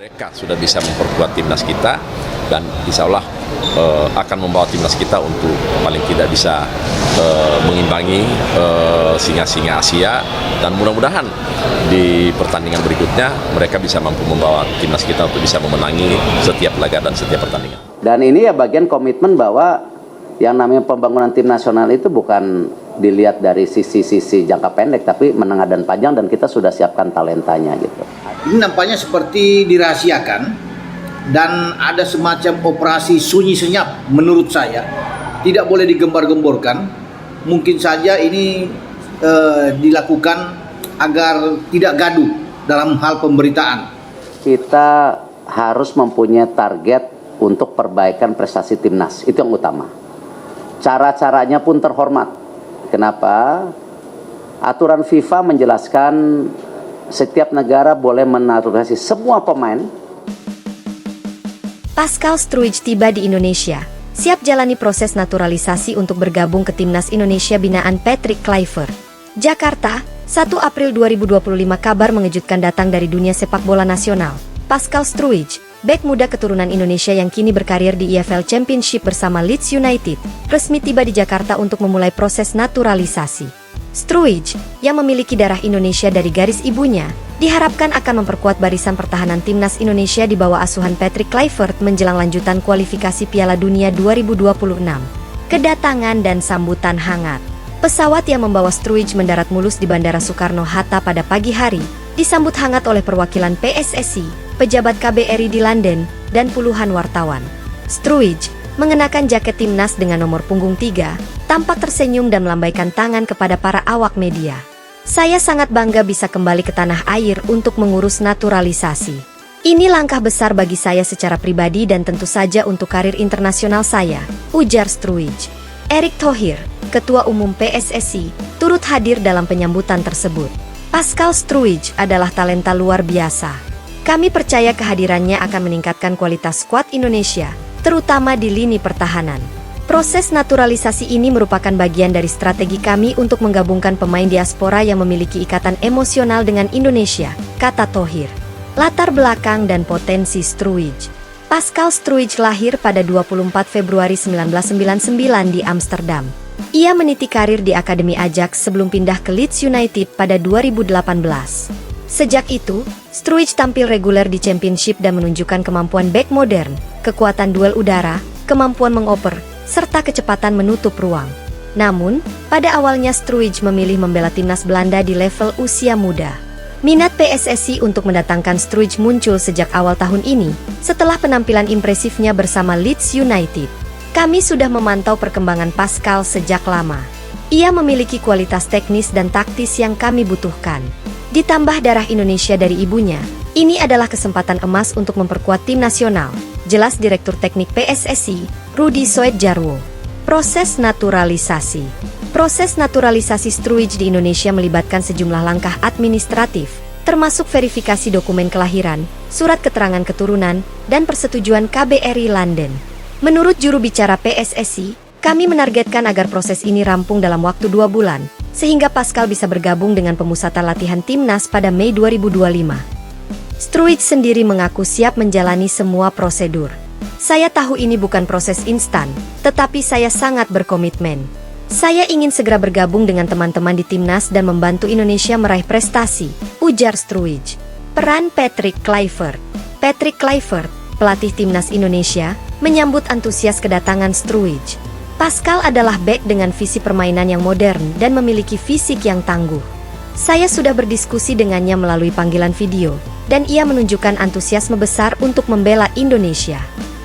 Mereka sudah bisa memperkuat timnas kita dan insya Allah akan membawa timnas kita untuk paling tidak bisa mengimbangi singa-singa Asia, dan mudah-mudahan di pertandingan berikutnya mereka bisa mampu membawa timnas kita untuk bisa memenangi setiap laga dan setiap pertandingan. Dan ini ya bagian komitmen bahwa yang namanya pembangunan tim nasional itu bukan dilihat dari sisi-sisi jangka pendek, tapi menengah dan panjang, dan kita sudah siapkan talentanya gitu. Ini nampaknya seperti dirahasiakan dan ada semacam operasi sunyi senyap menurut saya. Tidak boleh digembar-gemborkan. Mungkin saja ini dilakukan agar tidak gaduh dalam hal pemberitaan. Kita harus mempunyai target untuk perbaikan prestasi timnas, itu yang utama. Cara-caranya pun terhormat. Kenapa? Aturan FIFA menjelaskan setiap negara boleh menaturalisasi semua pemain. Pascal Struijk tiba di Indonesia, siap jalani proses naturalisasi untuk bergabung ke timnas Indonesia binaan Patrick Kluivert. Jakarta, 1 April 2025. Kabar mengejutkan datang dari dunia sepak bola nasional. Pascal Struijk, bek muda keturunan Indonesia yang kini berkarir di EFL Championship bersama Leeds United, resmi tiba di Jakarta untuk memulai proses naturalisasi. Struijk, yang memiliki darah Indonesia dari garis ibunya, diharapkan akan memperkuat barisan pertahanan timnas Indonesia di bawah asuhan Patrick Kluivert menjelang lanjutan kualifikasi Piala Dunia 2026. Kedatangan dan sambutan hangat. Pesawat yang membawa Struijk mendarat mulus di Bandara Soekarno-Hatta pada pagi hari, disambut hangat oleh perwakilan PSSI, pejabat KBRI di London, dan puluhan wartawan. Struijk mengenakan jaket timnas dengan nomor punggung 3, tampak tersenyum dan melambaikan tangan kepada para awak media. Saya sangat bangga bisa kembali ke tanah air untuk mengurus naturalisasi. Ini langkah besar bagi saya secara pribadi dan tentu saja untuk karir internasional saya, ujar Struijk. Erick Thohir, Ketua Umum PSSI, turut hadir dalam penyambutan tersebut. Pascal Struijk adalah talenta luar biasa. Kami percaya kehadirannya akan meningkatkan kualitas skuad Indonesia, terutama di lini pertahanan. Proses naturalisasi ini merupakan bagian dari strategi kami untuk menggabungkan pemain diaspora yang memiliki ikatan emosional dengan Indonesia, kata Thohir. Latar belakang dan potensi Struijk. Pascal Struijk lahir pada 24 Februari 1999 di Amsterdam. Ia meniti karir di Akademi Ajax sebelum pindah ke Leeds United pada 2018. Sejak itu, Struijk tampil reguler di Championship dan menunjukkan kemampuan bek modern, kekuatan duel udara, kemampuan mengoper, serta kecepatan menutup ruang. Namun, pada awalnya Struijk memilih membela timnas Belanda di level usia muda. Minat PSSI untuk mendatangkan Struijk muncul sejak awal tahun ini, setelah penampilan impresifnya bersama Leeds United. Kami sudah memantau perkembangan Pascal sejak lama. Ia memiliki kualitas teknis dan taktis yang kami butuhkan. Ditambah darah Indonesia dari ibunya, ini adalah kesempatan emas untuk memperkuat tim nasional, jelas Direktur Teknik PSSI, Rudi Soedjarwo. Proses naturalisasi. Proses naturalisasi Struijk di Indonesia melibatkan sejumlah langkah administratif, termasuk verifikasi dokumen kelahiran, surat keterangan keturunan, dan persetujuan KBRI London. Menurut juru bicara PSSI, kami menargetkan agar proses ini rampung dalam waktu 2 bulan, sehingga Pascal bisa bergabung dengan pemusatan latihan timnas pada Mei 2025. Struijk sendiri mengaku siap menjalani semua prosedur. Saya tahu ini bukan proses instan, tetapi saya sangat berkomitmen. Saya ingin segera bergabung dengan teman-teman di timnas dan membantu Indonesia meraih prestasi, ujar Struijk. Peran Patrick Kluivert. Patrick Kluivert, pelatih timnas Indonesia, menyambut antusias kedatangan Struijk. Pascal adalah bek dengan visi permainan yang modern dan memiliki fisik yang tangguh. Saya sudah berdiskusi dengannya melalui panggilan video, dan ia menunjukkan antusiasme besar untuk membela Indonesia.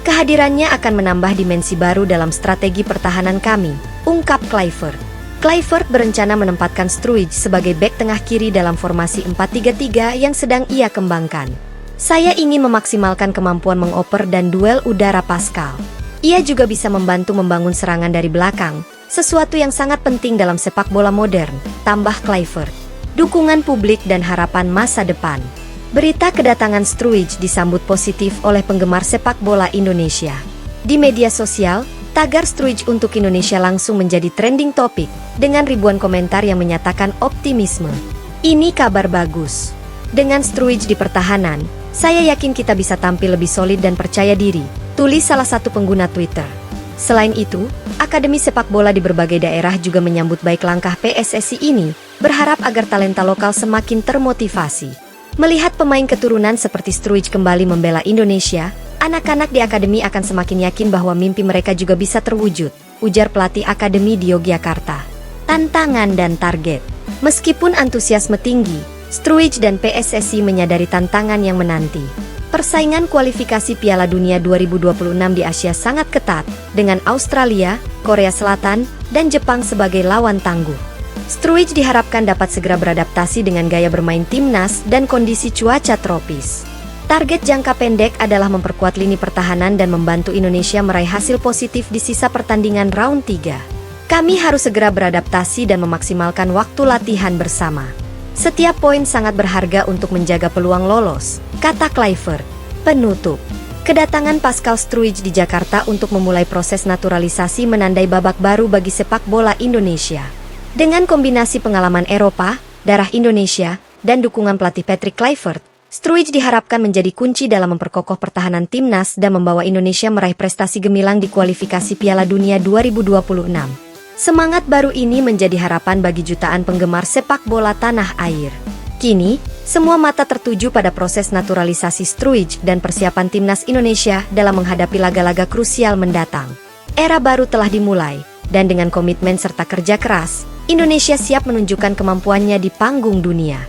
Kehadirannya akan menambah dimensi baru dalam strategi pertahanan kami, ungkap Kluivert. Kluivert berencana menempatkan Struijk sebagai bek tengah kiri dalam formasi 4-3-3 yang sedang ia kembangkan. Saya ingin memaksimalkan kemampuan mengoper dan duel udara Pascal. Ia juga bisa membantu membangun serangan dari belakang, sesuatu yang sangat penting dalam sepak bola modern, tambah Kluivert. Dukungan publik dan harapan masa depan. Berita kedatangan Struijk disambut positif oleh penggemar sepak bola Indonesia. Di media sosial, tagar Struijk untuk Indonesia langsung menjadi trending topik, dengan ribuan komentar yang menyatakan optimisme. Ini kabar bagus. Dengan Struijk di pertahanan, Saya yakin kita bisa tampil lebih solid dan percaya diri, tulis salah satu pengguna Twitter. Selain itu, Akademi Sepak Bola di berbagai daerah juga menyambut baik langkah PSSI ini, berharap agar talenta lokal semakin termotivasi. Melihat pemain keturunan seperti Struij kembali membela Indonesia, anak-anak di Akademi akan semakin yakin bahwa mimpi mereka juga bisa terwujud, ujar pelatih Akademi di Yogyakarta. Tantangan dan target. Meskipun antusiasme tinggi, Struij dan PSSI menyadari tantangan yang menanti. Persaingan kualifikasi Piala Dunia 2026 di Asia sangat ketat, dengan Australia, Korea Selatan, dan Jepang sebagai lawan tangguh. Struij diharapkan dapat segera beradaptasi dengan gaya bermain timnas dan kondisi cuaca tropis. Target jangka pendek adalah memperkuat lini pertahanan dan membantu Indonesia meraih hasil positif di sisa pertandingan round 3. Kami harus segera beradaptasi dan memaksimalkan waktu latihan bersama. Setiap poin sangat berharga untuk menjaga peluang lolos, kata Kluivert. Penutup. Kedatangan Pascal Struij di Jakarta untuk memulai proses naturalisasi menandai babak baru bagi sepak bola Indonesia. Dengan kombinasi pengalaman Eropa, darah Indonesia, dan dukungan pelatih Patrick Kluivert, Struij diharapkan menjadi kunci dalam memperkokoh pertahanan timnas dan membawa Indonesia meraih prestasi gemilang di kualifikasi Piala Dunia 2026. Semangat baru ini menjadi harapan bagi jutaan penggemar sepak bola tanah air. Kini, semua mata tertuju pada proses naturalisasi Struij dan persiapan timnas Indonesia dalam menghadapi laga-laga krusial mendatang. Era baru telah dimulai, dan dengan komitmen serta kerja keras, Indonesia siap menunjukkan kemampuannya di panggung dunia.